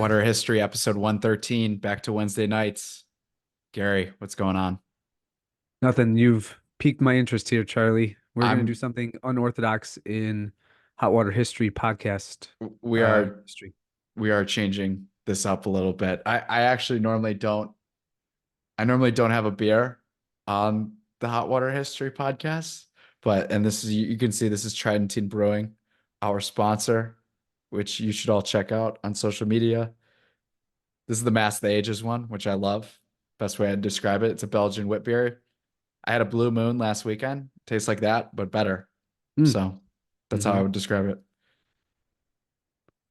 Water History, episode 113, back to Wednesday nights. Gary, what's going on? Nothing. You've piqued my interest here, Charlie. We're going to do I'm something unorthodox in hot water history podcast we are history. we are changing this up a little bit. I actually normally don't have a beer on the Hot Water History podcast, but and this is you can see this is Tridentine Brewing, our sponsor, which you should all check out on social media. This is the Mass the Ages one, which I love. Best way I'd describe it. It's a Belgian wit beer. I had a Blue Moon last weekend. Tastes like that, but better. Mm. So that's how I hmm would describe it.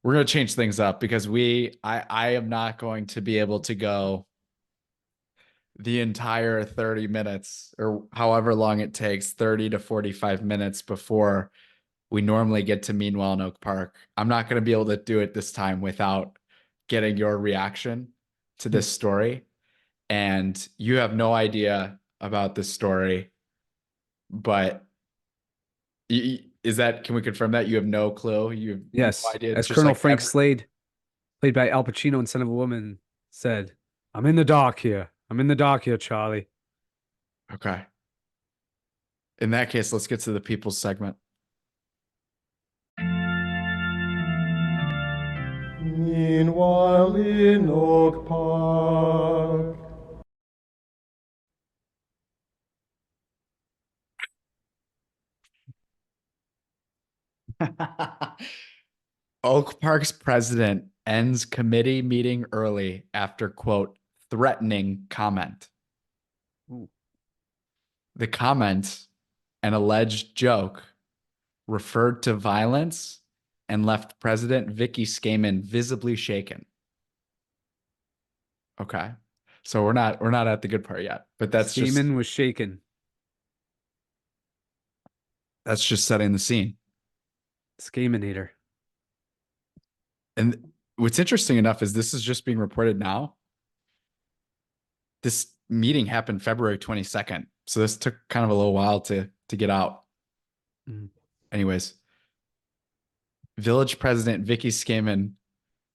We're gonna change things up because I am not going to be able to go the entire 30 minutes or however long it takes, 30 to 45 minutes before we normally get to Meanwhile in Oak Park. I'm not going to be able to do it this time without getting your reaction to this story. And you have no idea about this story, but can we confirm that you have no clue? You have no Yes, idea. as Just Colonel like Frank Slade, played by Al Pacino in Son of a Woman, said, "I'm in the dark here. I'm in the dark here, Charlie." okay. In that case, let's get to the people's segment. Meanwhile in Oak Park. Oak Park's president ends committee meeting early after, quote, threatening comment. Ooh. The comment, an alleged joke, referred to violence and left President Vicki Scaman visibly shaken. Okay. So we're not at the good part yet, but Scaman was shaken. that's just setting the scene. Scamanator. And what's interesting enough is this is just being reported now. This meeting happened February 22nd. So this took kind of a little while to get out. Mm. Anyways, Village President Vicki Scaman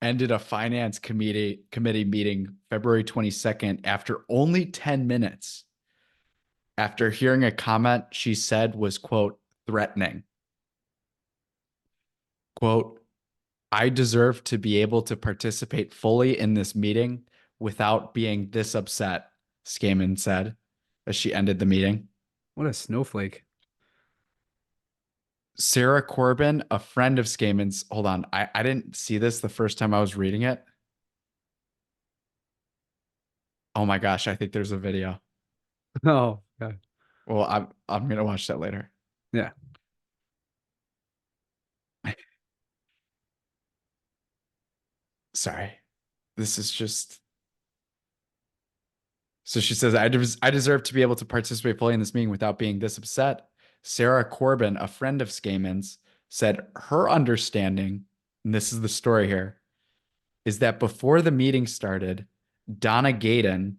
ended a finance committee meeting February 22nd after only 10 minutes after hearing a comment she said was, quote, threatening. Quote, I deserve to be able to participate fully in this meeting without being this upset, Scaman said as she ended the meeting. What a snowflake. Sarah Corbin, a friend of Scaman's, hold on, I didn't see this the first time I was reading it. Oh my gosh, I think there's a video. Oh, God. Well, I'm gonna watch that later. Yeah. Sorry. This is just so she says, I deserve to be able to participate fully in this meeting without being this upset. Sarah Corbin, a friend of Scaman's, said her understanding, and this is the story here, is that before the meeting started, Donna Gaydon,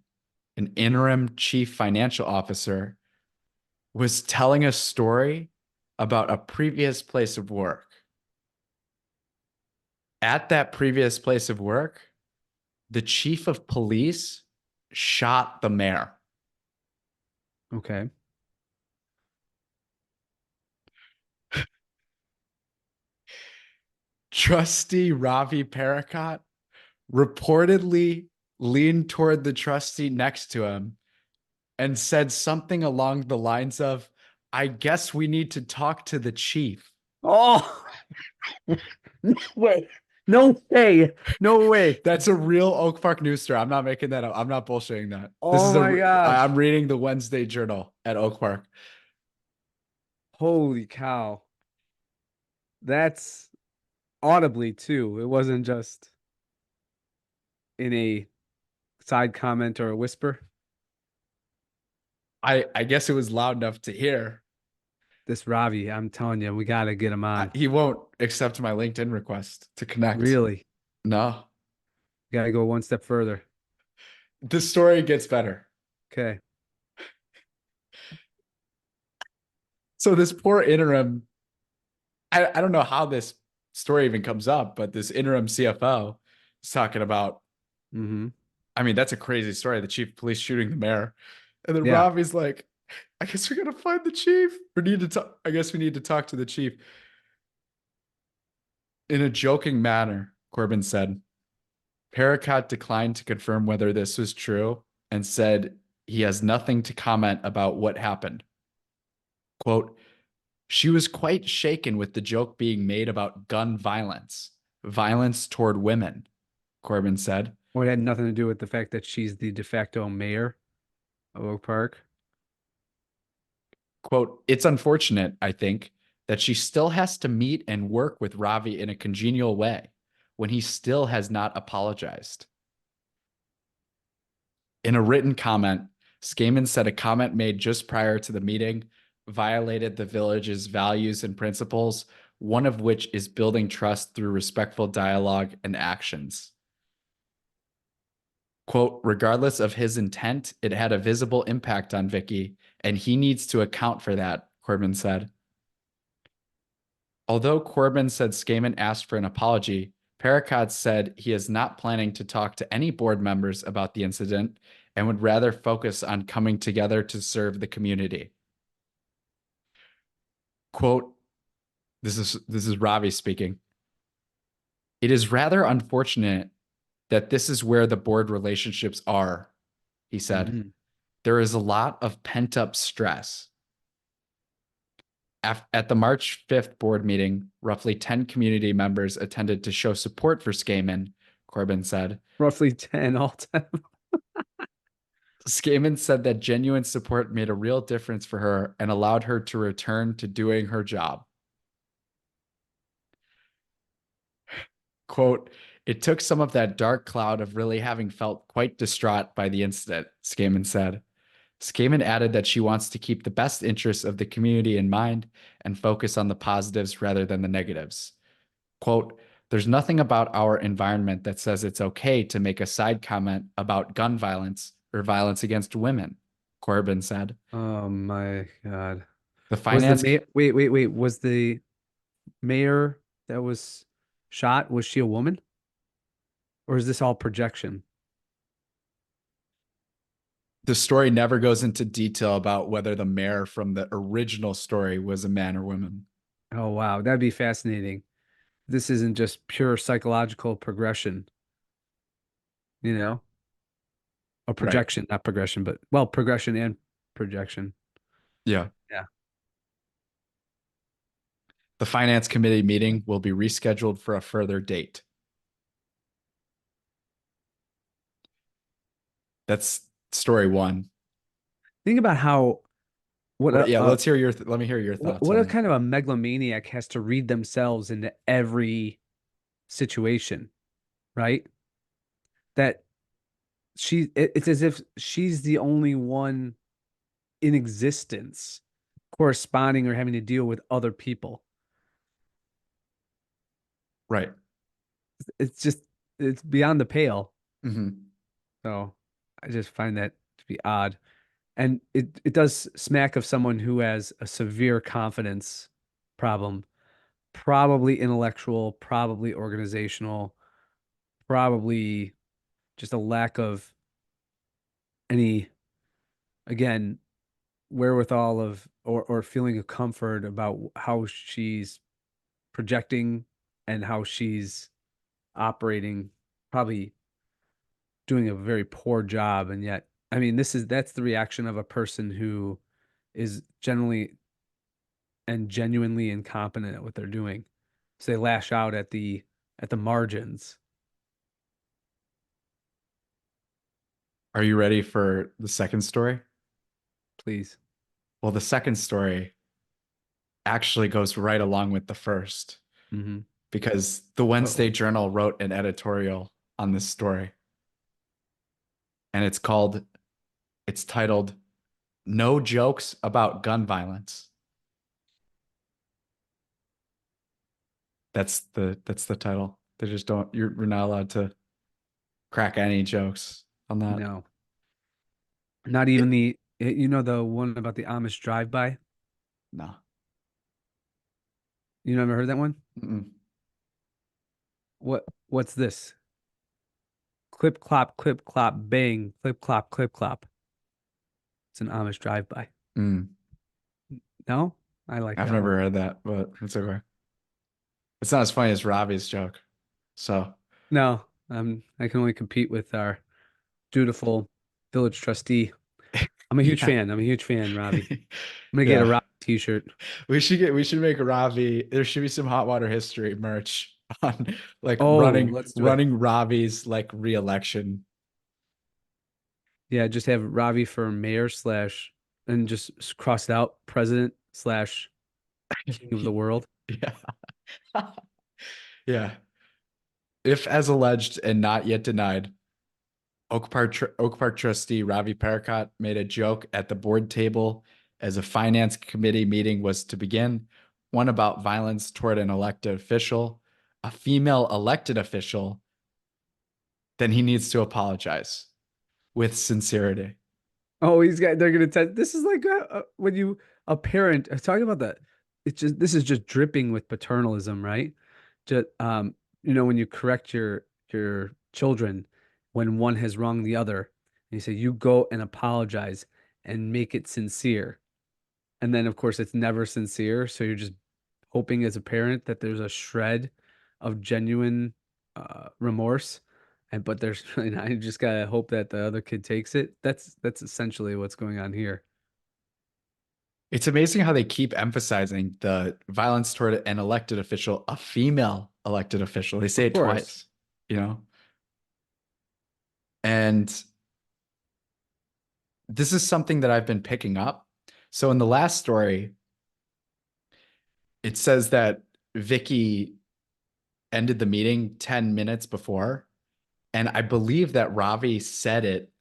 an interim chief financial officer, was telling a story about a previous place of work. At that previous place of work, the chief of police shot the mayor. Okay. Trustee Ravi Parakat reportedly leaned toward the trustee next to him and said something along the lines of, I guess we need to talk to the chief. Oh, no way. No way. No way. That's a real Oak Park news story. I'm not making that up. I'm not bullshitting that. This Oh is my I'm gosh. reading the Wednesday Journal at Oak Park. Holy cow. That's audibly too. It wasn't just in a side comment or a whisper. I guess it was loud enough to hear. This Ravi, I'm telling you, we gotta get him on. He won't accept my LinkedIn request to connect. Really, No. gotta go one step further. The story gets better. Okay. So this poor interim, I don't know how this story even comes up, but this interim CFO He's talking about, Mm-hmm. I mean, that's a crazy story. The chief of police shooting the mayor. And then Yeah. Ravi's like, I guess we gotta find the chief. We need to talk. I guess we need to talk to the chief. In a joking manner, Corbin said. Paracott declined to confirm whether this was true and said he has nothing to comment about what happened. Quote, she was quite shaken with the joke being made about gun violence, violence toward women, Corbin said. Well, it had nothing to do with the fact that she's the de facto mayor of Oak Park. Quote, it's unfortunate, I think, that she still has to meet and work with Ravi in a congenial way when he still has not apologized. In a written comment, Scaman said a comment made just prior to the meeting violated the village's values and principles, one of which is building trust through respectful dialogue and actions. Quote, regardless of his intent, it had a visible impact on Vicki, and he needs to account for that, Corbin said. Although Corbin said Scaman asked for an apology, Paracott said he is not planning to talk to any board members about the incident and would rather focus on coming together to serve the community. Quote, this is Ravi speaking. It is rather unfortunate that this is where the board relationships are, he said. Mm-hmm. There is a lot of pent-up stress. At the March 5th board meeting, roughly 10 community members attended to show support for Scaman, Corbin said. Roughly 10 all time. Scaman said that genuine support made a real difference for her and allowed her to return to doing her job. Quote, it took some of that dark cloud of really having felt quite distraught by the incident, Scaman said. Scaman added that she wants to keep the best interests of the community in mind and focus on the positives rather than the negatives. Quote, there's nothing about our environment that says it's okay to make a side comment about gun violence or violence against women, Corbin said. Oh my God. The Was the finance wait. Was the mayor that was shot, was she a woman? Or is this all projection? the story never goes into detail about whether the mayor from the original story was a man or woman. Oh wow, that'd be fascinating. This isn't just pure psychological progression, you know? Or Right. projection, not progression, but well, progression and projection. Yeah. Yeah. The finance committee meeting will be rescheduled for a further date. That's story one. Think about how what a Yeah, let's hear your let me hear your thoughts what on a it. kind of a megalomaniac has to read themselves into every situation, right? That it's as if she's the only one in existence corresponding or having to deal with other people. Right. It's just it's beyond the pale. Mm-hmm. So I just find that to be odd. And it does smack of someone who has a severe confidence problem, probably intellectual, probably organizational, probably just a lack of any, again, wherewithal of or feeling of comfort about how she's projecting and how she's operating, probably doing a very poor job. And yet, I mean, that's the reaction of a person who is generally and genuinely incompetent at what they're doing. So they lash out at the margins. Are you ready for the second story? Please. Well, the second story actually goes right along with the first Mm-hmm. because the Wednesday Journal wrote an editorial on this story. And it's titled No Jokes About Gun Violence. That's the title. They just don't we're not allowed to crack any jokes on that. No, not even the one about the Amish drive-by. No. You never heard that one? Mm-mm. What's this? clip clop, bang, clip clop. It's an Amish drive-by. Mm, No, I like I've that one. never heard that, but it's okay. It's not as funny as Ravi's joke. So No, I can only compete with our dutiful village trustee. I'm a huge yeah. fan. I'm a huge fan, Ravi. I'm gonna get a Yeah. Ravi t-shirt. We should make a Ravi. There should be some hot water history merch on like Oh, let's do it. running Ravi's like re-election. Yeah, just have Ravi for mayor slash and just cross it out president slash king of the world. Yeah. Yeah. If as alleged and not yet denied, Oak Park trustee Ravi Parakat made a joke at the board table as a finance committee meeting was to begin, one about violence toward an elected official, a female elected official, then he needs to apologize with sincerity. Oh, they're gonna test. This is like when you a parent talking about that. This is just dripping with paternalism, right? Just when you correct your children when one has wronged the other, and you say you go and apologize and make it sincere. And then of course it's never sincere, so you're just hoping as a parent that there's a shred of genuine remorse. And but there's really not. You just gotta hope that the other kid takes it. That's essentially what's going on here. It's amazing how they keep emphasizing the violence toward an elected official, a female elected official. They say Of it course. twice, you know? And this is something that I've been picking up. So in the last story, it says that Vicky ended the meeting 10 minutes before. And I believe that Ravi said it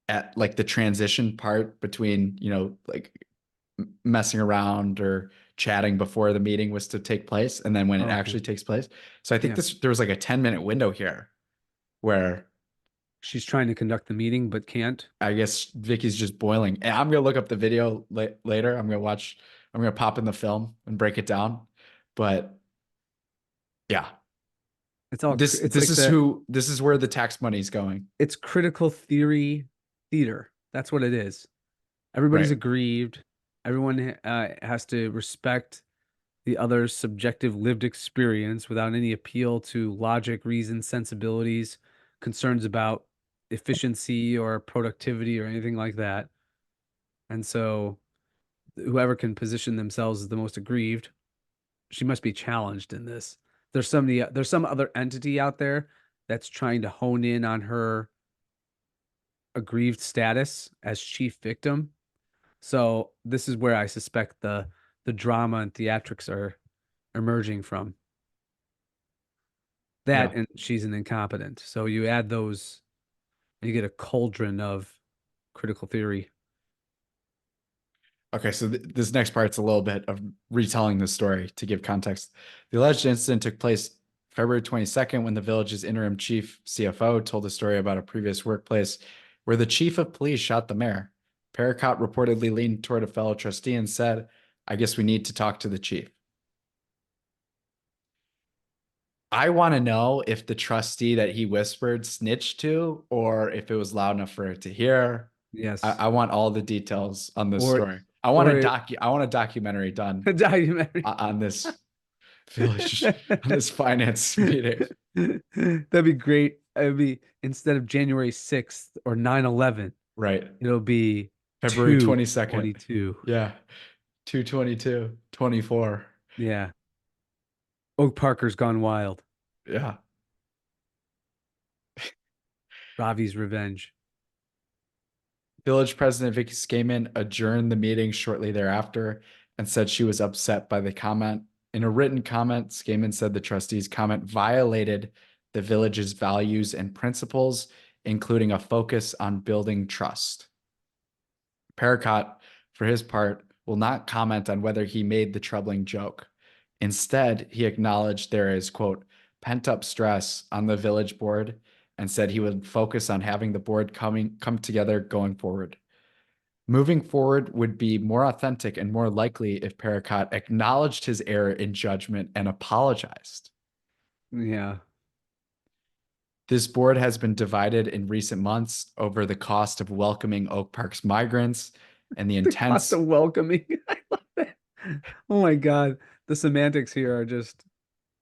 at like the transition part between, like messing around or chatting before the meeting was to take place and then when it Okay. actually takes place. So I think Yeah. there was like a 10-minute window here where She's trying to conduct the meeting but can't. I guess Vicky's just boiling. And I'm gonna look up the video later. I'm gonna pop in the film and break it down. But yeah, It's this like is this is where the tax money is going. it's critical theory theater. That's what it is. Everybody's Right. aggrieved. Everyone has to respect the other's subjective lived experience without any appeal to logic, reason, sensibilities, concerns about efficiency or productivity or anything like that. And so whoever can position themselves as the most aggrieved, she must be challenged in this. There's some other entity out there that's trying to hone in on her aggrieved status as chief victim. So this is where I suspect the drama and theatrics are emerging from. That Yeah. and she's an incompetent. So you add those, you get a cauldron of critical theory. Okay, so this next part's a little bit of retelling the story to give context. The alleged incident took place February 22nd when the village's interim chief CFO told a story about a previous workplace where the chief of police shot the mayor. Paracott reportedly leaned toward a fellow trustee and said, I guess we need to talk to the chief. I want to know if the trustee that he whispered snitched to or if it was loud enough for it to hear. Yes. I want all the details on this Or- story. or I want a documentary done a documentary. on this village, on this finance meeting. That'd be great. It'd be instead of January 6th or 9/11, Right. it'll be February 22nd. 22. Yeah. 2/22, 24. Yeah. Oak Parker's gone wild. Yeah. Ravi's revenge. Village President Vicki Scaman adjourned the meeting shortly thereafter and said she was upset by the comment. In a written comment, Scaman said the trustees' comment violated the village's values and principles, including a focus on building trust. Paracott, for his part, will not comment on whether he made the troubling joke. Instead, he acknowledged there is, quote, pent-up stress on the village board and said he would focus on having the board come together going forward. Moving forward would be more authentic and more likely if Paracott acknowledged his error in judgment and apologized. Yeah. This board has been divided in recent months over the cost of welcoming Oak Park's migrants and the Cost intense of welcoming. I love that. Oh my God. The semantics here are just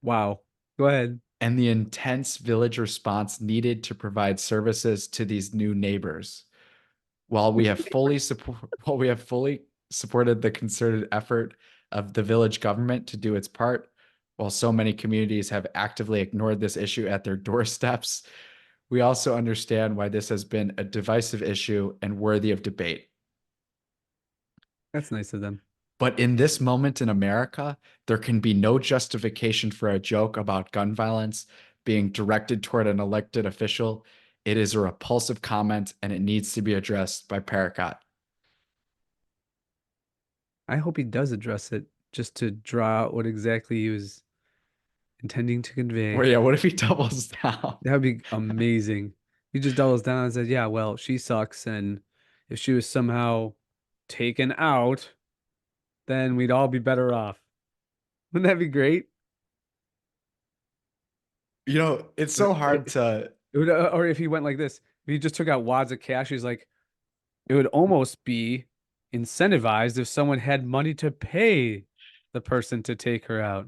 wow. Go ahead. village response needed to provide services to these new neighbors. While we have fully supported the concerted effort of the village government to do its part, while so many communities have actively ignored this issue at their doorsteps, we also understand why this has been a divisive issue and worthy of debate. That's nice of them. But in this moment in America, there can be no justification for a joke about gun violence being directed toward an elected official. It is a repulsive comment and it needs to be addressed by Paracot. I hope he does address it just to draw out what exactly he was intending to convey. Well, yeah, what if he doubles down? That would be amazing. He just doubles down and says, yeah, well, she sucks. And if she was somehow taken out, then we'd all be better off. Wouldn't that be great? You know, it's so hard to. It would, or if he went like this, if he just took out wads of cash, he's like, it would almost be incentivized if someone had money to pay the person to take her out.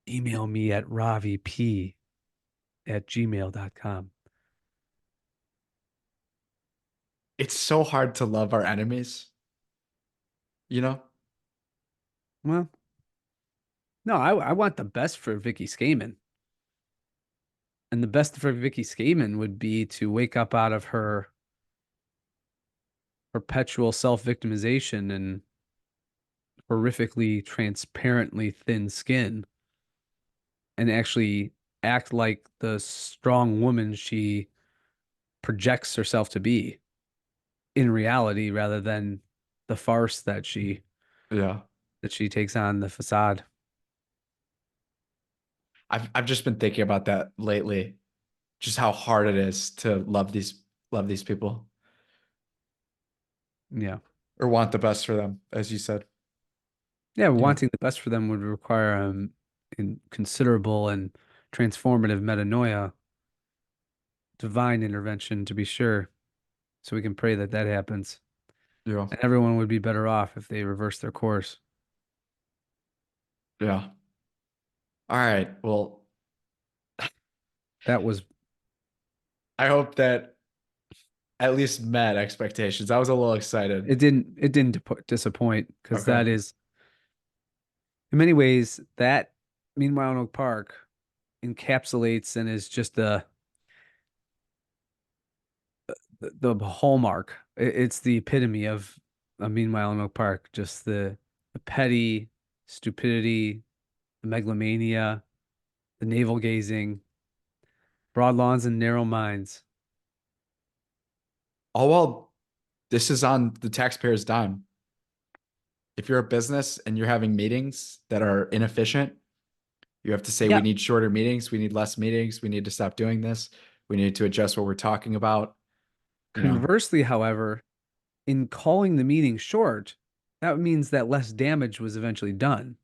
Email me at ravip@gmail.com. It's so hard to love our enemies. You know? Well, no, I want the best for Vicki Scaman. And the best for Vicki Scaman would be to wake up out of her perpetual self-victimization and horrifically transparently thin skin and actually act like the strong woman she projects herself to be in reality rather than the farce that she Yeah. takes on the facade. I've just been thinking about that lately. Just how hard it is to love these people Yeah. or want the best for them, as you said. Yeah, Yeah. wanting the best for them would require in considerable and transformative metanoia, divine intervention to be sure. So we can pray that that happens. Yeah. And everyone would be better off if they reverse their course. Yeah. All right. Well, That was I hope that at least met expectations. I was a little excited. it didn't disappoint because Okay. that is in many ways that Meanwhile in Oak Park encapsulates and is just the hallmark. It's the epitome of a Meanwhile in Oak Park. Just the petty stupidity, the megalomania, the navel gazing, broad lawns and narrow minds. Oh, well, this is on the taxpayer's dime. If you're a business and you're having meetings that are inefficient, you have to say, Yeah. we need shorter meetings. We need less meetings. We need to stop doing this. We need to adjust what we're talking about. You know? Conversely, however, in calling the meeting short, that means that less damage was eventually done.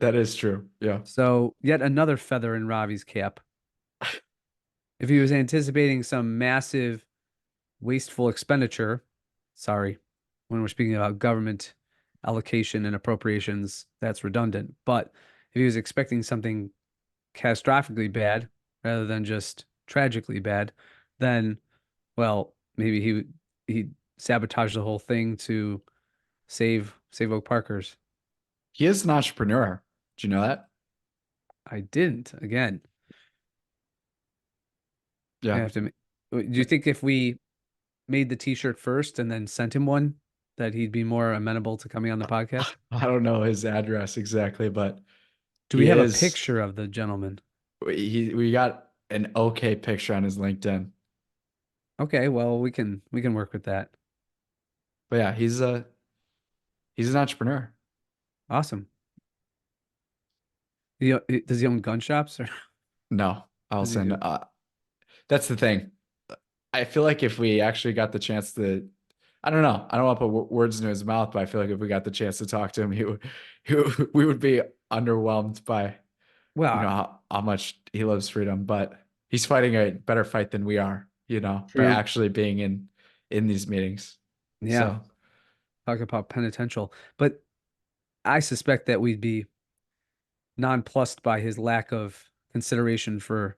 That is true. Yeah. So yet another feather in Ravi's cap. If he was anticipating some massive wasteful expenditure, sorry, when we're speaking about government allocation and appropriations, that's redundant. But if he was expecting something catastrophically bad rather than just tragically bad, then, well, maybe he sabotaged the whole thing to save Oak Parkers. He is an entrepreneur. Do you know that? I didn't. Again, I Yeah. have to. Do you think if we made the T-shirt first and then sent him one, that he'd be more amenable to coming on the podcast? I don't know his address exactly, but Do we have a picture of the gentleman? We got an okay picture on his LinkedIn. Okay, well, we can work with that. But yeah, he's an entrepreneur. Awesome. Does he own gun shops or No, I'll Does he send. do? That's the thing. I feel like if we actually got the chance to, I don't know. I don't want to put words in his mouth, but I feel like if we got the chance to talk to him, we would be underwhelmed by, well, how much he loves freedom. But he's fighting a better fight than we are, you know, by True. actually being in these meetings. Yeah. So Talk about penitential. But I suspect that we'd be nonplussed by his lack of consideration for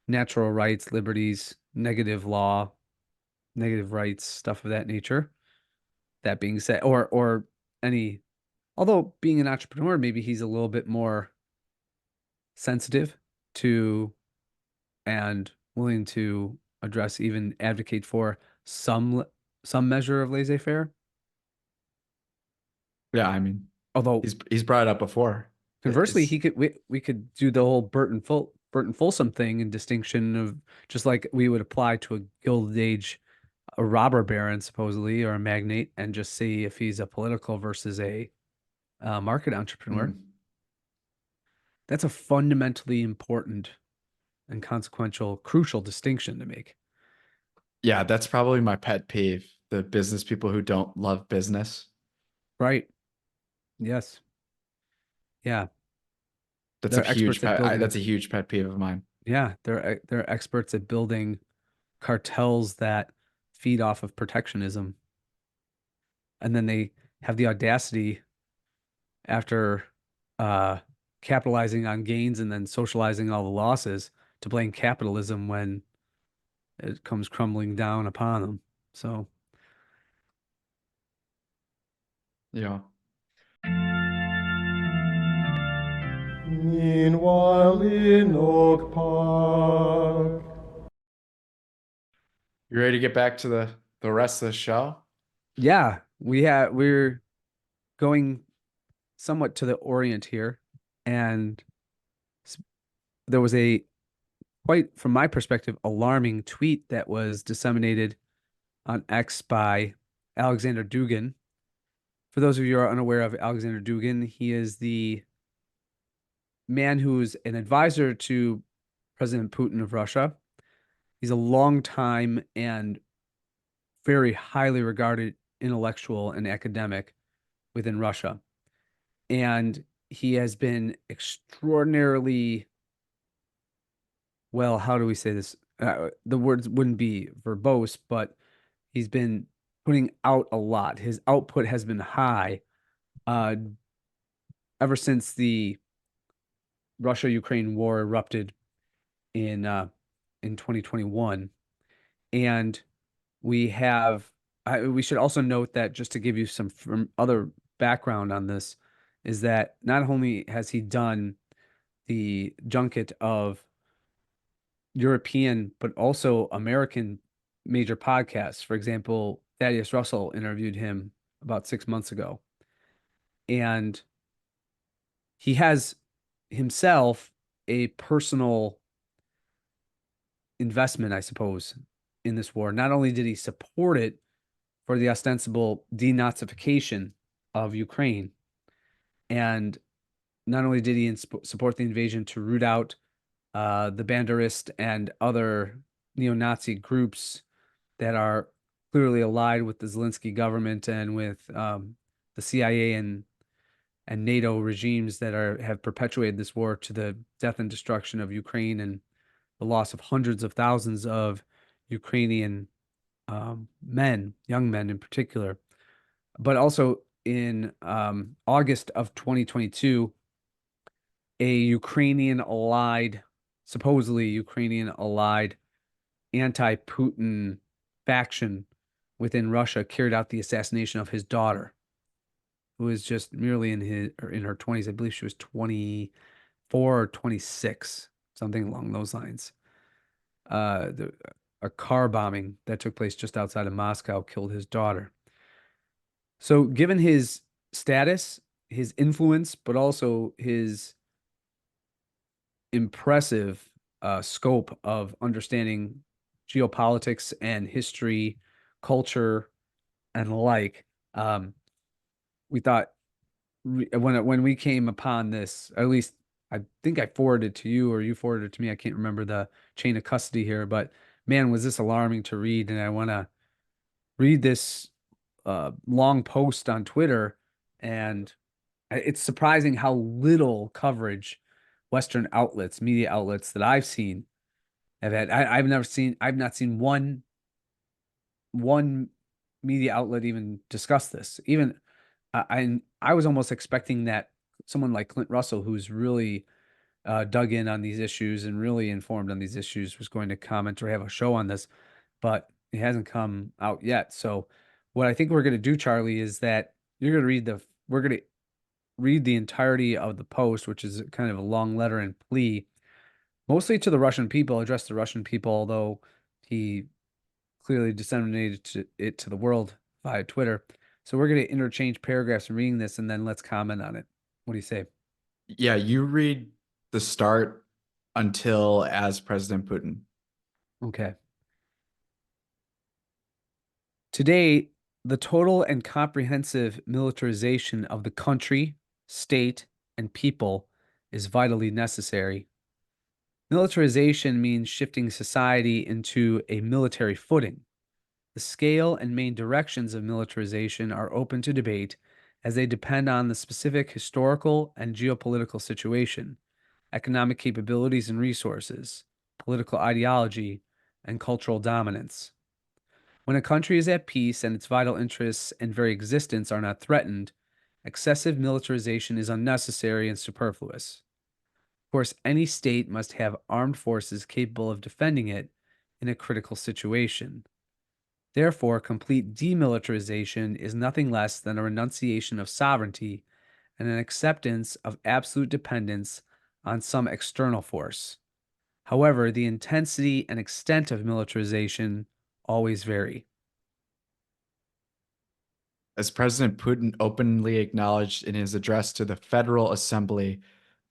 natural rights, liberties, negative law, negative rights, stuff of that nature. That being said, or any, although being an entrepreneur, maybe he's a little bit more sensitive to and willing to address, even advocate for some measure of laissez-faire. yeah, I mean, Although he's brought it up before. conversely, It's we could do the whole Burton Folsom thing in distinction of just like we would apply to a Gilded Age a robber baron supposedly or a magnate and just see if he's a political versus a market entrepreneur. mm, That's a fundamentally important and consequential, crucial distinction to make. yeah, that's probably my pet peeve. The business people who don't love business. Right. Yes. Yeah. That's a They're huge experts at pet. building. That's a huge pet peeve of mine. Yeah. They're experts at building cartels that feed off of protectionism. And then they have the audacity after uh, capitalizing on gains and then socializing all the losses to blame capitalism when it comes crumbling down upon them. So, Yeah. Meanwhile in Oak Park. You ready to get back to the rest of the show? yeah, we're going somewhat to the Orient here, and there was a quite, from my perspective, alarming tweet that was disseminated on X by Alexander Dugin. For those of you who are unaware of Alexander Dugin, he is the man who's an advisor to President Putin of Russia. He's a long time and very highly regarded intellectual and academic within Russia. And he has been extraordinarily, well, how do we say this? The words wouldn't be verbose, but he's been putting out a lot. His output has been high ever since the Russia-Ukraine war erupted in 2021. And we have we should also note that, just to give you some other background on this, is that not only has he done the junket of European but also American major podcasts. For example, Thaddeus Russell interviewed him about 6 months ago. And he has himself a personal investment, I suppose, in this war. Not only did he support it for the ostensible denazification of Ukraine, and not only did he support the invasion to root out the Banderist and other neo-Nazi groups that are clearly allied with the Zelensky government and with the CIA and NATO regimes that have perpetuated this war to the death and destruction of Ukraine and the loss of hundreds of thousands of Ukrainian men, young men in particular. But also in August of 2022, a Ukrainian allied, supposedly Ukrainian allied anti-Putin faction within Russia carried out the assassination of his daughter, who was just merely in her 20s. I believe she was 24 or 26, something along those lines. A car bombing that took place just outside of Moscow killed his daughter. So given his status, his influence, but also his impressive scope of understanding geopolitics and history, culture, and the like, we thought when we came upon this, at least I think I forwarded it to you or you forwarded it to me. I can't remember the chain of custody here, but man, was this alarming to read. And I want to read this long post on Twitter, and it's surprising how little coverage Western outlets, media outlets that I've seen, I've not seen one media outlet even discuss this. Even I was almost expecting that someone like Clint Russell, who's really dug in on these issues and really informed on these issues, was going to comment or have a show on this, but it hasn't come out yet. So what I think we're going to do, Charlie, is that we're going to read the entirety of the post, which is kind of a long letter and plea, mostly to the Russian people, addressed to the Russian people, although he clearly disseminated it to the world via Twitter. So we're going to interchange paragraphs in reading this, and then let's comment on it. What do you say? Yeah, you read the start until as President Putin. Okay. Today, the total and comprehensive militarization of the country, state, and people is vitally necessary. Militarization means shifting society into a military footing. The scale and main directions of militarization are open to debate as they depend on the specific historical and geopolitical situation, economic capabilities and resources, political ideology, and cultural dominance. When a country is at peace and its vital interests and very existence are not threatened, excessive militarization is unnecessary and superfluous. Of course, any state must have armed forces capable of defending it in a critical situation. Therefore, complete demilitarization is nothing less than a renunciation of sovereignty and an acceptance of absolute dependence on some external force. However, the intensity and extent of militarization always vary. As President Putin openly acknowledged in his address to the Federal Assembly,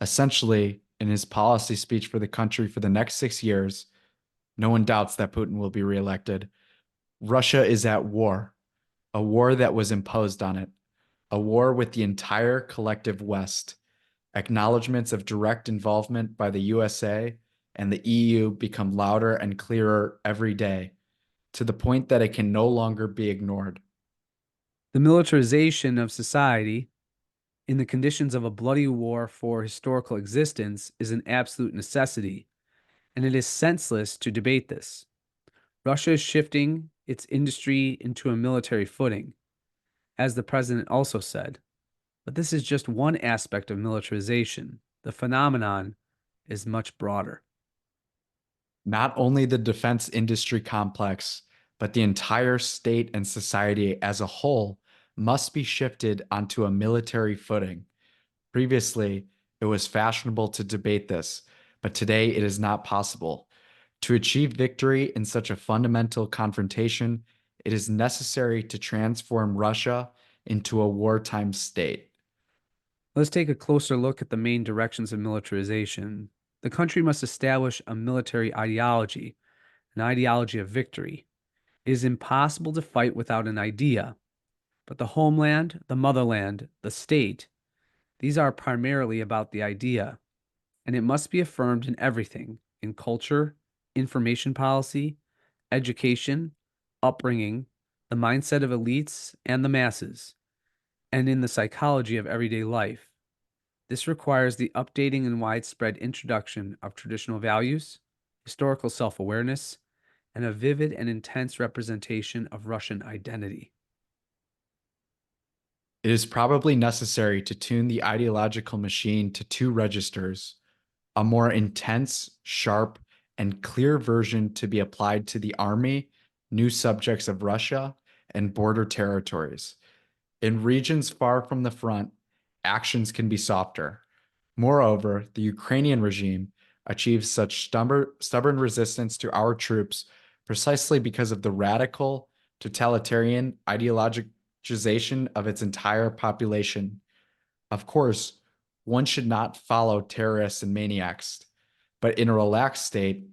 essentially in his policy speech for the country for the next 6 years, no one doubts that Putin will be reelected. Russia is at war, a war that was imposed on it, a war with the entire collective West. Acknowledgements of direct involvement by the USA and the EU become louder and clearer every day, to the point that it can no longer be ignored. The militarization of society in the conditions of a bloody war for historical existence is an absolute necessity, and it is senseless to debate this. Russia is shifting its industry into a military footing, as the president also said. But this is just one aspect of militarization. The phenomenon is much broader. Not only the defense industry complex, but the entire state and society as a whole must be shifted onto a military footing. Previously, it was fashionable to debate this, but today it is not possible. To achieve victory in such a fundamental confrontation, it is necessary to transform Russia into a wartime state. Let's take a closer look at the main directions of militarization. The country must establish a military ideology, an ideology of victory. It is impossible to fight without an idea, but the homeland, the motherland, the state, these are primarily about the idea, and it must be affirmed in everything, in culture, information policy, education, upbringing, the mindset of elites and the masses, and in the psychology of everyday life. This requires the updating and widespread introduction of traditional values, historical self-awareness, and a vivid and intense representation of Russian identity. It is probably necessary to tune the ideological machine to two registers, a more intense, sharp, and clear version to be applied to the army, new subjects of Russia, and border territories. In regions far from the front, actions can be softer. Moreover, the Ukrainian regime achieves such stubborn resistance to our troops precisely because of the radical, totalitarian ideologization of its entire population. Of course, one should not follow terrorists and maniacs, but in a relaxed state,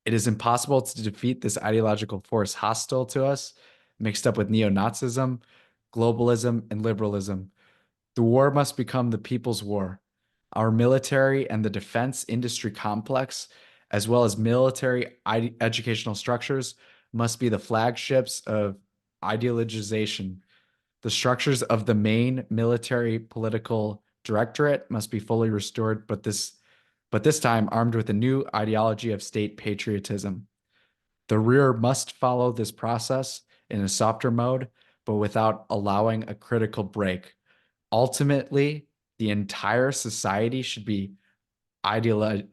it is impossible to defeat this ideological force hostile to us, mixed up with neo-Nazism, globalism, and liberalism. The war must become the people's war. Our military and the defense industry complex, as well as military educational structures, must be the flagships of ideologization. The structures of the main military political directorate must be fully restored, but this but this time armed with a new ideology of state patriotism. The rear must follow this process in a softer mode, but without allowing a critical break. Ultimately, the entire society should be ideologized.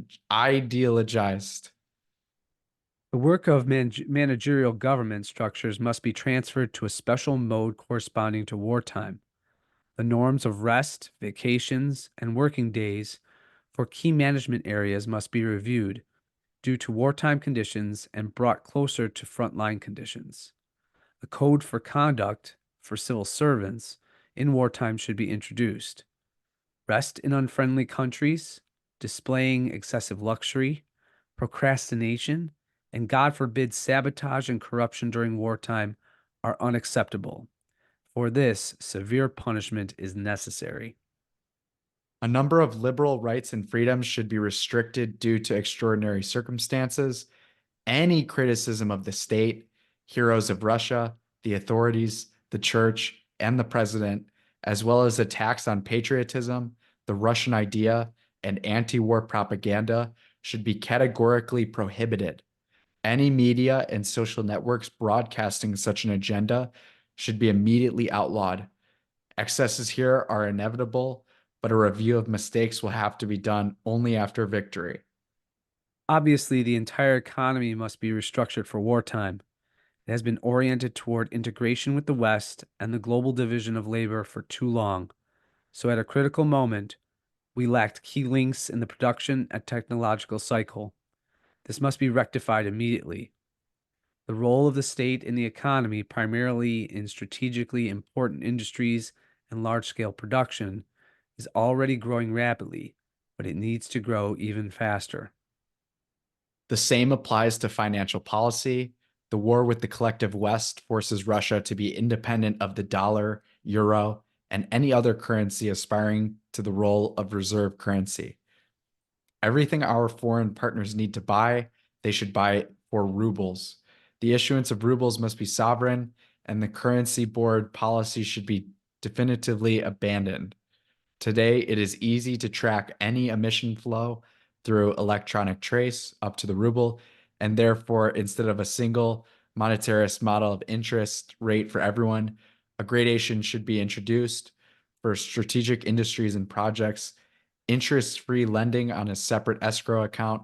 The work of managerial government structures must be transferred to a special mode corresponding to wartime. The norms of rest, vacations, and working days for key management areas must be reviewed due to wartime conditions and brought closer to frontline conditions. A code for conduct for civil servants in wartime should be introduced. Rest in unfriendly countries, displaying excessive luxury, procrastination, and God forbid sabotage and corruption during wartime are unacceptable. For this, severe punishment is necessary. A number of liberal rights and freedoms should be restricted due to extraordinary circumstances. Any criticism of the state, heroes of Russia, the authorities, the church, and the president, as well as attacks on patriotism, the Russian idea, and anti-war propaganda should be categorically prohibited. Any media and social networks broadcasting such an agenda should be immediately outlawed. Excesses here are inevitable, but a review of mistakes will have to be done only after victory. Obviously, the entire economy must be restructured for wartime. It has been oriented toward integration with the West and the global division of labor for too long. So, at a critical moment, we lacked key links in the production and technological cycle. This must be rectified immediately. The role of the state in the economy, primarily in strategically important industries and large scale production, is already growing rapidly, but it needs to grow even faster. The same applies to financial policy. The war with the collective West forces Russia to be independent of the dollar, euro, and any other currency aspiring to the role of reserve currency. Everything our foreign partners need to buy, they should buy for rubles. The issuance of rubles must be sovereign, and the currency board policy should be definitively abandoned. Today, it is easy to track any emission flow through electronic trace up to the ruble, and therefore, instead of a single monetarist model of interest rate for everyone, a gradation should be introduced for strategic industries and projects, interest-free lending on a separate escrow account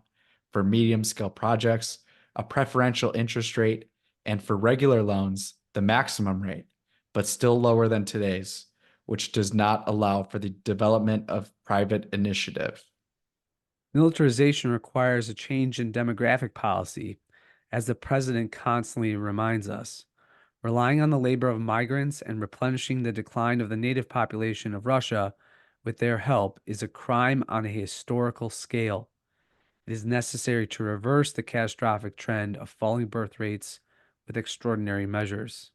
for medium-scale projects, a preferential interest rate, and for regular loans, the maximum rate, but still lower than today's, which does not allow for the development of private initiative. Militarization requires a change in demographic policy, as the president constantly reminds us. Relying on the labor of migrants and replenishing the decline of the native population of Russia with their help is a crime on a historical scale. It is necessary to reverse the catastrophic trend of falling birth rates with extraordinary measures.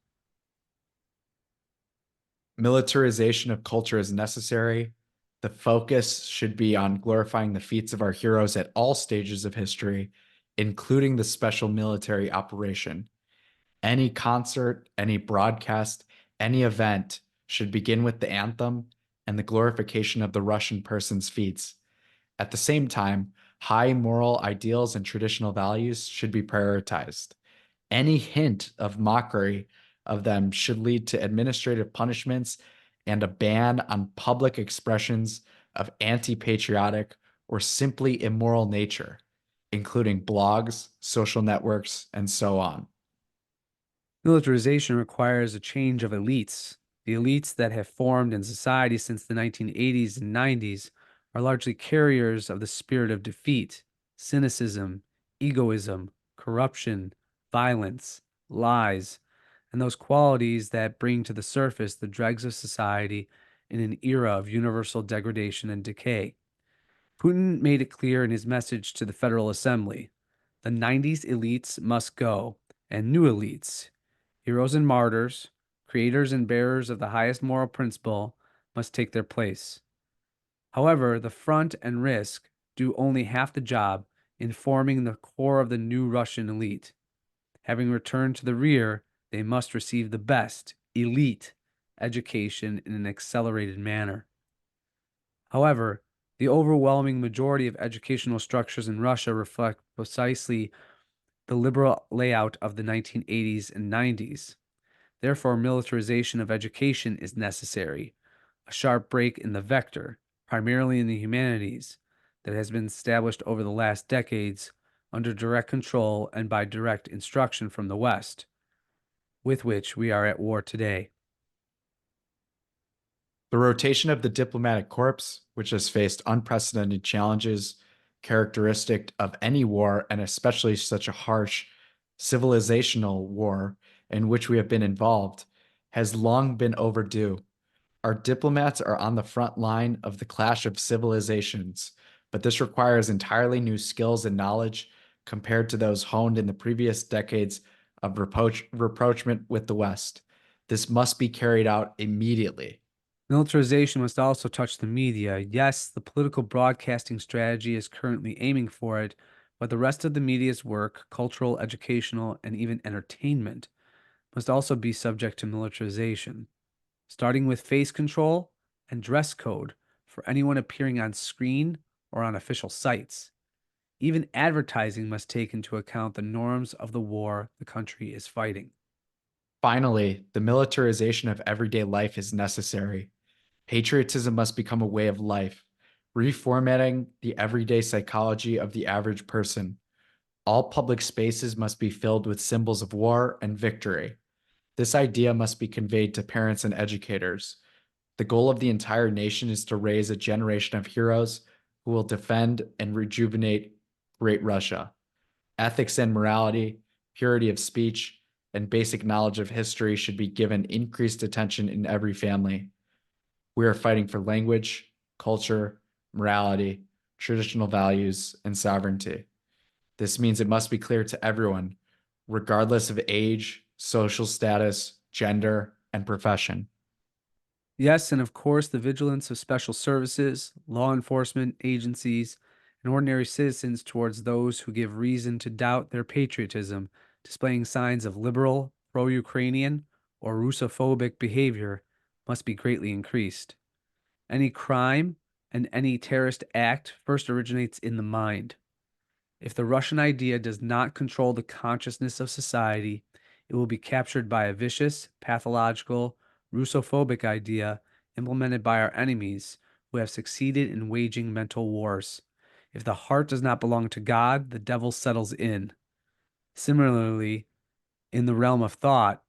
Militarization of culture is necessary. The focus should be on glorifying the feats of our heroes at all stages of history, including the special military operation. Any concert, any broadcast, any event should begin with the anthem and the glorification of the Russian person's feats. At the same time, high moral ideals and traditional values should be prioritized. Any hint of mockery of them should lead to administrative punishments and a ban on public expressions of anti-patriotic or simply immoral nature, including blogs, social networks, and so on. Militarization requires a change of elites. The elites that have formed in society since the 1980s and 90s are largely carriers of the spirit of defeat, cynicism, egoism, corruption, violence, lies, and those qualities that bring to the surface the dregs of society in an era of universal degradation and decay. Putin made it clear in his message to the Federal Assembly: the 90s elites must go, and new elites, heroes and martyrs, creators and bearers of the highest moral principle, must take their place. However, the front and risk do only half the job in forming the core of the new Russian elite. Having returned to the rear, they must receive the best, elite education in an accelerated manner. However, The overwhelming majority of educational structures in Russia reflect precisely the liberal layout of the 1980s and 90s. Therefore, militarization of education is necessary, a sharp break in the vector, primarily in the humanities, that has been established over the last decades under direct control and by direct instruction from the West, with which we are at war today. The rotation of the diplomatic corps, which has faced unprecedented challenges characteristic of any war, and especially such a harsh civilizational war in which we have been involved, has long been overdue. Our diplomats are on the front line of the clash of civilizations, but this requires entirely new skills and knowledge compared to those honed in the previous decades of rapprochement with the West. This must be carried out immediately. Militarization must also touch the media. Yes, the political broadcasting strategy is currently aiming for it, but the rest of the media's work, cultural, educational, and even entertainment, must also be subject to militarization, starting with face control and dress code for anyone appearing on screen or on official sites. Even advertising must take into account the norms of the war the country is fighting. Finally, the militarization of everyday life is necessary. Patriotism must become a way of life, reformatting the everyday psychology of the average person. All public spaces must be filled with symbols of war and victory. This idea must be conveyed to parents and educators. The goal of the entire nation is to raise a generation of heroes who will defend and rejuvenate Great Russia. Ethics and morality, purity of speech, and basic knowledge of history should be given increased attention in every family. We are fighting for language, culture, morality, traditional values, and sovereignty. This means it must be clear to everyone, regardless of age, social status, gender, and profession. Yes, and of course, the vigilance of special services, law enforcement agencies, and ordinary citizens towards those who give reason to doubt their patriotism, displaying signs of liberal, pro Ukrainian, or Russophobic behavior, must be greatly increased. Any crime and any terrorist act first originates in the mind. If the Russian idea does not control the consciousness of society, it will be captured by a vicious, pathological, Russophobic idea implemented by our enemies who have succeeded in waging mental wars. If the heart does not belong to God, the devil settles in. Similarly, in the realm of thought,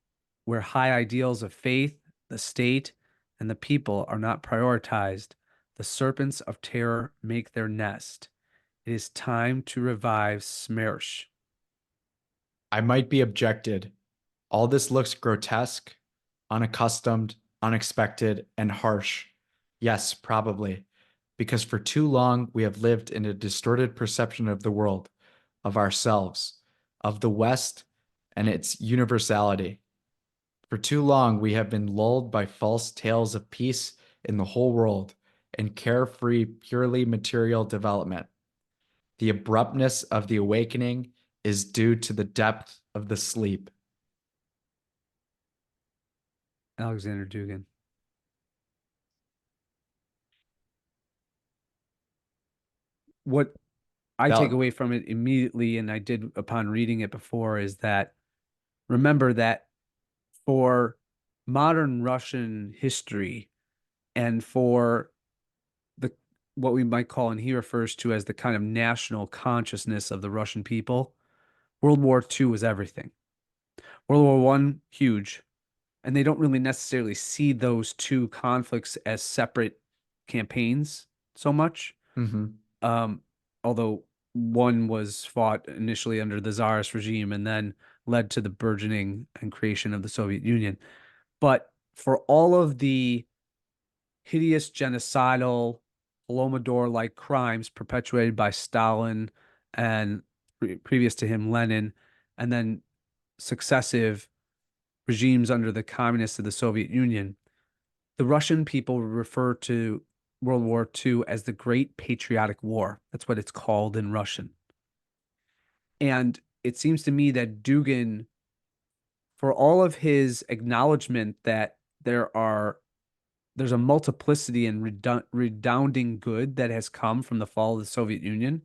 where high ideals of faith, the state, and the people are not prioritized, the serpents of terror make their nest. It is time to revive Smersh. I might be objected. All this looks grotesque, unaccustomed, unexpected, and harsh. Yes, probably, because for too long we have lived in a distorted perception of the world, of ourselves, of the West, and its universality. For too long we have been lulled by false tales of peace in the whole world and carefree, purely material development. The abruptness of the awakening is due to the depth of the sleep. Alexander Dugin. What I take Val- away from it immediately, and I did upon reading it before, is that remember that for modern Russian history and for the what we might call, and he refers to as the kind of national consciousness of the Russian people, World War II was everything. World War One, huge. And they don't really necessarily see those two conflicts as separate campaigns so much. Mhm. Um, although one was fought initially under the Tsarist regime and then led to the burgeoning and creation of the Soviet Union. But for all of the hideous genocidal Holodomor-like crimes perpetuated by Stalin and previous to him Lenin, and then successive regimes under the communists of the Soviet Union, the Russian people refer to World War II as the Great Patriotic War. That's what it's called in Russian. And it seems to me that Dugin, for all of his acknowledgement that there are there's a multiplicity and redounding good that has come from the fall of the Soviet Union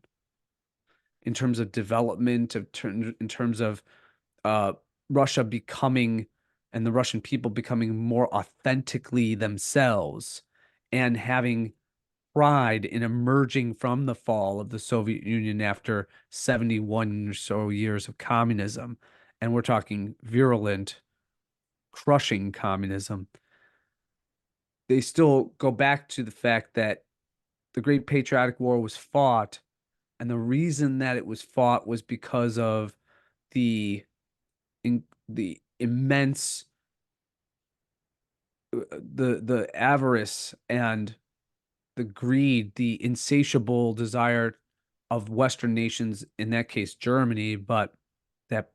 in terms of development, in terms of uh, Russia becoming and the Russian people becoming more authentically themselves and having pride in emerging from the fall of the Soviet Union after 71 or so years of communism. And we're talking virulent, crushing communism. They still go back to the fact that the Great Patriotic War was fought, and the reason that it was fought was because of the the immense the avarice and the greed, the insatiable desire of Western nations, in that case Germany, but that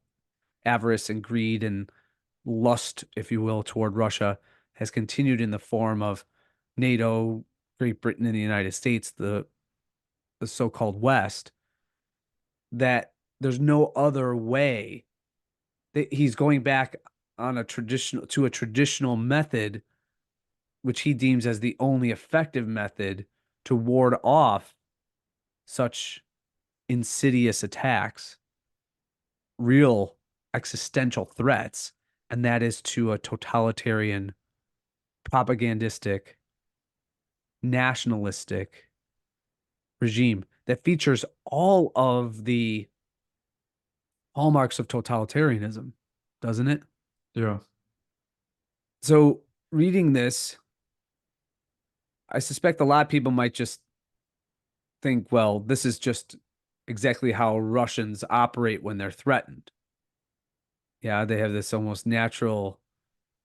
avarice and greed and lust, if you will, toward Russia has continued in the form of NATO, Great Britain, and the United States, the so-called West, that there's no other way. That he's going back on a traditional method, which he deems as the only effective method to ward off such insidious attacks, real existential threats, and that is to a totalitarian, propagandistic, nationalistic regime that features all of the hallmarks of totalitarianism, doesn't it? Yeah. So, reading this, I suspect a lot of people might just think, well, this is just exactly how Russians operate when they're threatened. Yeah, they have this almost natural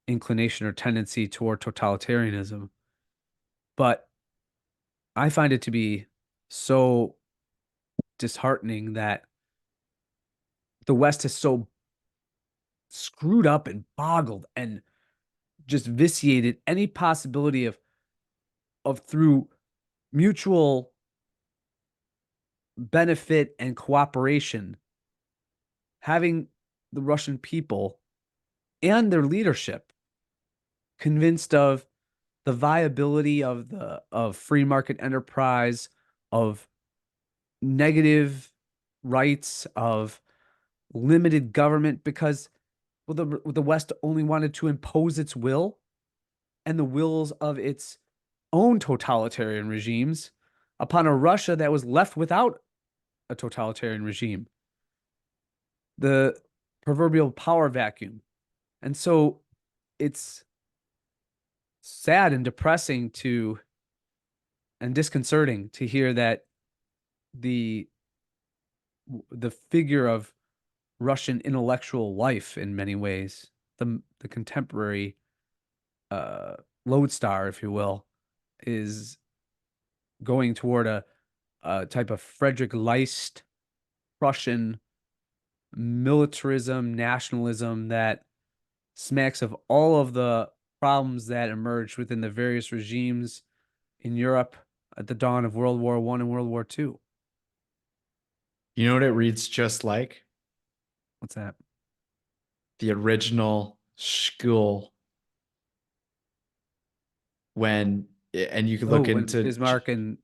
inclination or tendency toward totalitarianism. But I find it to be so disheartening that the West has so screwed up and boggled and just vitiated any possibility of through mutual benefit and cooperation having the Russian people and their leadership convinced of the viability of free market enterprise, of negative rights, of limited government, because well, the West only wanted to impose its will and the wills of its own totalitarian regimes upon a Russia that was left without a totalitarian regime. The proverbial power vacuum. And so it's sad and depressing and disconcerting to hear that the the figure of Russian intellectual life in many ways, the contemporary lodestar, if you will, is going toward a type of Frederick Leist Prussian militarism, nationalism that smacks of all of the problems that emerged within the various regimes in Europe at the dawn of World War I and World War II. You know what it reads just like? What's that? The original school when, and you could look when into Bismarck and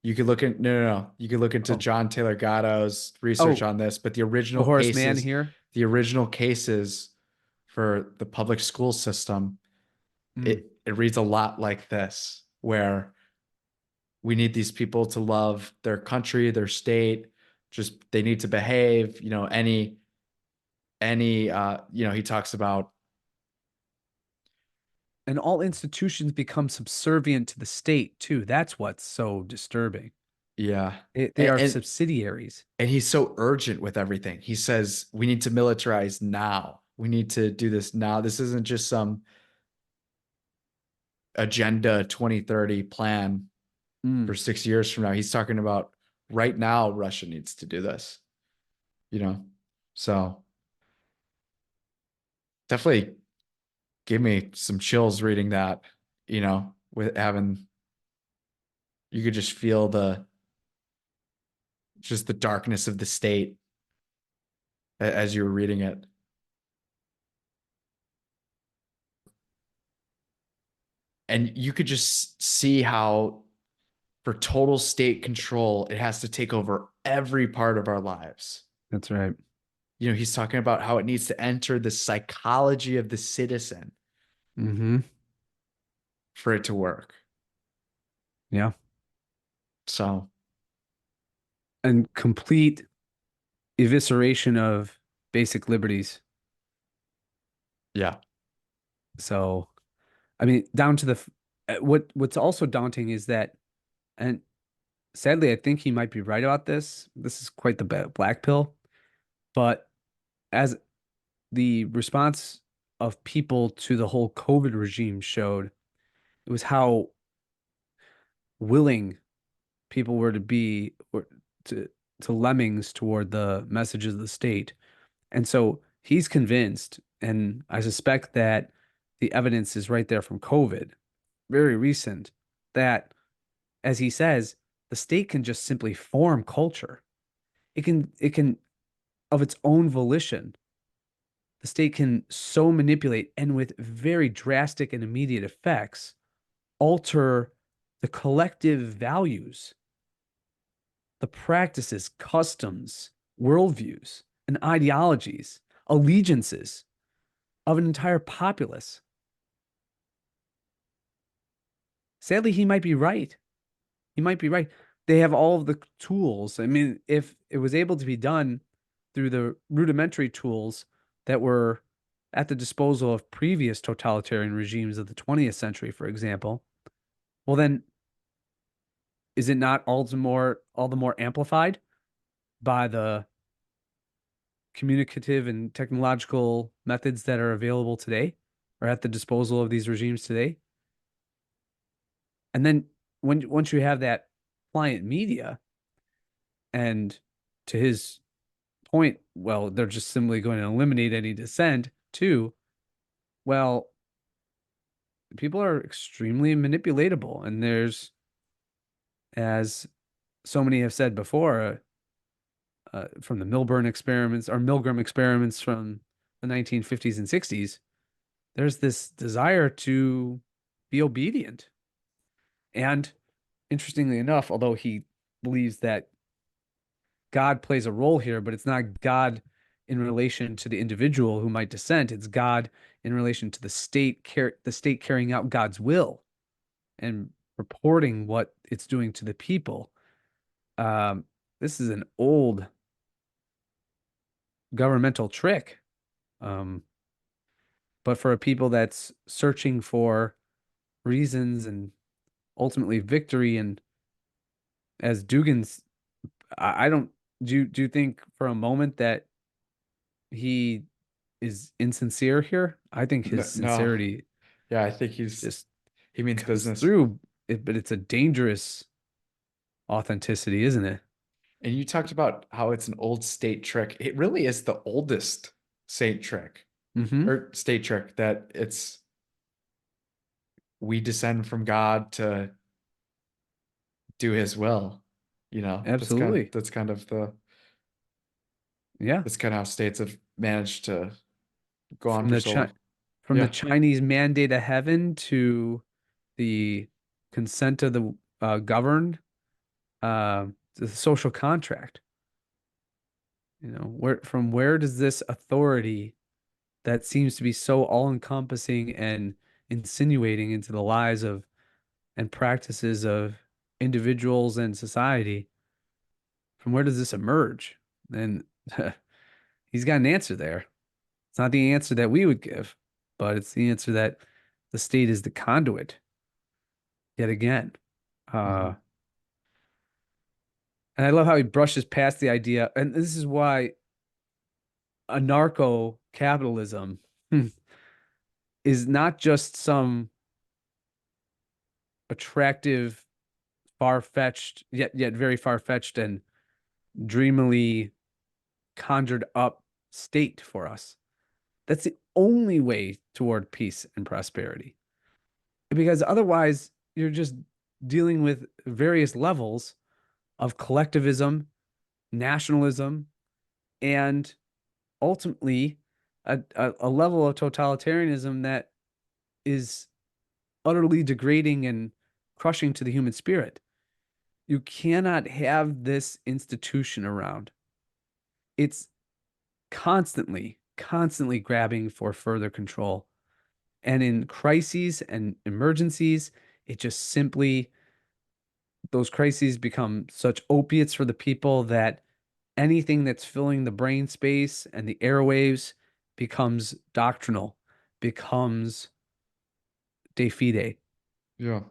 you could look at no. You could look into Oh. John Taylor Gatto's research Oh. on this, but the the original Horace Mann cases, here. the original cases for the public school system, it reads a lot like this, where we need these people to love their country, their state, just they need to behave, he talks about And all institutions become subservient to the state too. That's what's so disturbing. yeah. They are And subsidiaries. and he's so urgent with everything. He says we need to militarize now. We need to do this now. This isn't just some agenda 2030 plan Mm. for 6 years from now. He's talking about right now Russia needs to do this. So definitely give me some chills reading that, with having, you could just feel just the darkness of the state as you were reading it. And you could just see how for total state control, it has to take over every part of our lives. That's right. You know, he's talking about how it needs to enter the psychology of the citizen Mm-hmm. for it to work. Yeah. So, And complete evisceration of basic liberties. yeah. So, I mean, down to what's also daunting is that, and sadly, I think he might be right about this. This is quite the black pill, but as the response of people to the whole COVID regime showed, it was how willing people were to be or to lemmings toward the messages of the state. And so he's convinced, and I suspect that the evidence is right there from COVID, very recent, that as he says, the state can just simply form culture. It can of its own volition. The state can so manipulate and with very drastic and immediate effects alter the collective values, the practices, customs, worldviews, and ideologies, allegiances of an entire populace. Sadly, he might be right. He might be right. They have all of the tools. I mean, if it was able to be done through the rudimentary tools that were at the disposal of previous totalitarian regimes of the 20th century, for example, well, then is it not all the more amplified by the communicative and technological methods that are available today or at the disposal of these regimes today? And then once you have that client media, and to his point, well, they're just simply going to eliminate any dissent too. Well, people are extremely manipulatable, and there's, as so many have said before, from the Milburn experiments or Milgram experiments from the 1950s and 60s, there's this desire to be obedient. And interestingly enough, although he believes that God plays a role here, but it's not God in relation to the individual who might dissent. It's God in relation to the state carrying out God's will and reporting what it's doing to the people. This is an old governmental trick. But for a people that's searching for reasons and ultimately victory, and as Dugan's, I don't do you think for a moment that he is insincere here? I think his No. sincerity Yeah, I think just he means comes business. through, but it's a dangerous authenticity, isn't it? And you talked about how it's an old state trick. It really is the oldest state trick Mm-hmm. or state trick that we descend from God to do his will. You know, Absolutely. that's kind of Yeah. that's kind of how states have managed to go on From for the so long. the Yeah. Chinese mandate of heaven to the consent of the governed, the social contract. Where does this authority that seems to be so all-encompassing and insinuating into the lives of and practices of individuals and society, from where does this emerge? And he's got an answer there. It's not the answer that we would give, but it's the answer that the state is the conduit yet again. Mhm. And I love how he brushes past the idea. And this is why anarcho capitalism is not just some attractive, far-fetched, yet very far-fetched and dreamily conjured up state for us. That's the only way toward peace and prosperity. Because otherwise, you're just dealing with various levels of collectivism, nationalism, and ultimately a level of totalitarianism that is utterly degrading and crushing to the human spirit. You cannot have this institution around. It's constantly grabbing for further control. And in crises and emergencies, it just simply, those crises become such opiates for the people that anything that's filling the brain space and the airwaves becomes doctrinal, becomes de fide. Yeah.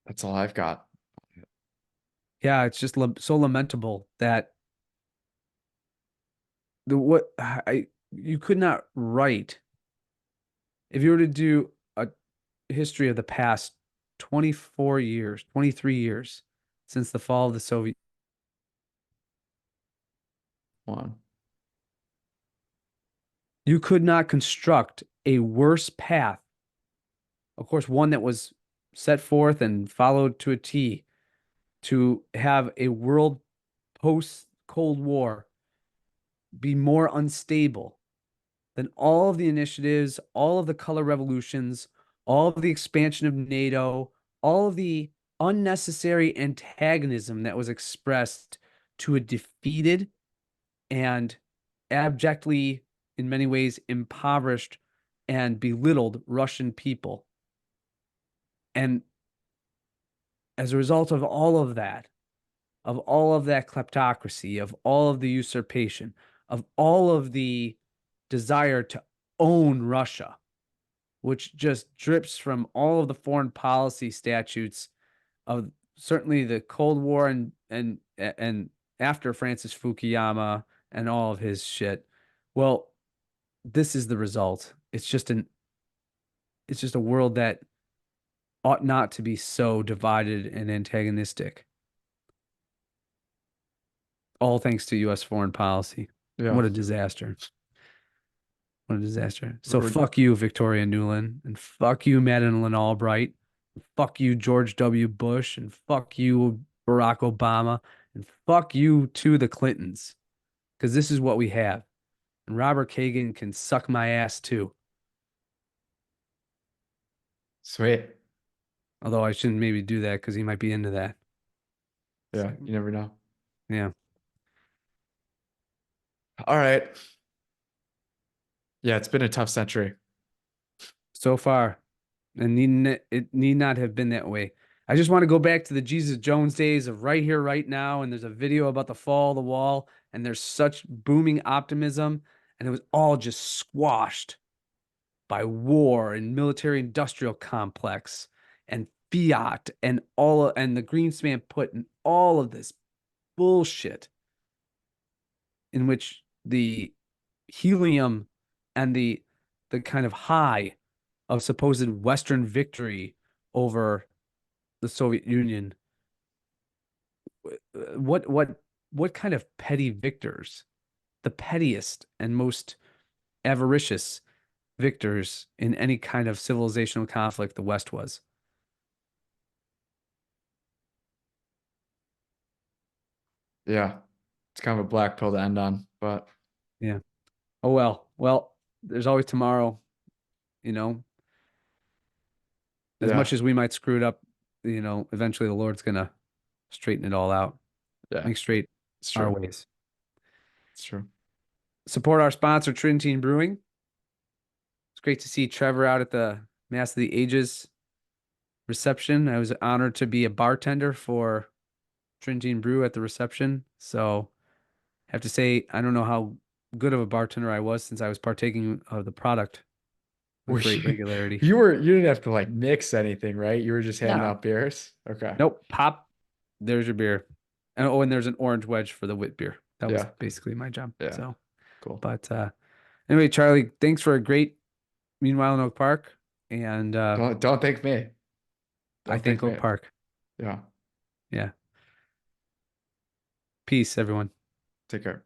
That's all I've got. Yeah, it's just so lamentable that you could not write, if you were to do a history of the past 24 years, 23 years since the fall of the Soviet, One. you could not construct a worse path. Of course, one that was set forth and followed to a T, to have a world post Cold War be more unstable than all of the initiatives, all of the color revolutions, all of the expansion of NATO, all of the unnecessary antagonism that was expressed to a defeated and abjectly, in many ways, impoverished and belittled Russian people. And as a result of all of that kleptocracy, of all of the usurpation, of all of the desire to own Russia, which just drips from all of the foreign policy statutes of certainly the Cold War and after Francis Fukuyama and all of his shit. Well, this is the result. It's just a world that ought not to be so divided and antagonistic. All thanks to U.S. foreign policy. Yeah. What a disaster. What a disaster. So We're- fuck you, Victoria Nuland, and fuck you, Madeleine Albright, and fuck you, George W. Bush, and fuck you, Barack Obama, and fuck you to the Clintons, because this is what we have. And Robert Kagan can suck my ass too. Sweet. Although I shouldn't maybe do that because he might be into that. Yeah, you never know. Yeah. All right. Yeah, it's been a tough century. So far. And it need not have been that way. I just want to go back to the Jesus Jones days of right here, right now. And there's a video about the fall of the wall, and there's such booming optimism, and it was all just squashed by war and military industrial complex and fiat and the Greenspan put in all of this bullshit in which the helium and the kind of high of supposed Western victory over the Soviet Union. What kind of petty victors? The pettiest and most avaricious victors in any kind of civilizational conflict the West was. Yeah. It's kind of a black pill to end on, but Yeah. Oh well. Well, there's always tomorrow, you know. As yeah. much as we might screw it up, you know, eventually the Lord's gonna straighten it all out. Yeah. Make straight It's our true. ways. It's true. Support our sponsor, Trinitine Brewing. It's great to see Trevor out at the Mass of the Ages reception. I was honored to be a bartender for Trinitine Brew at the reception. So I have to say, I don't know how good of a bartender I was since I was partaking of the product with great regularity. You didn't have to like mix anything, right? You were just handing No. out beers. Okay. Nope. Pop. There's your beer. And oh, and there's an orange wedge for the wit beer. That was Yeah. basically my job. Yeah. So Cool. but anyway, Charlie, thanks for a great Meanwhile in Oak Park. And Don't thank me. I think Oak Park. Yeah. Yeah. Peace, everyone. Take care.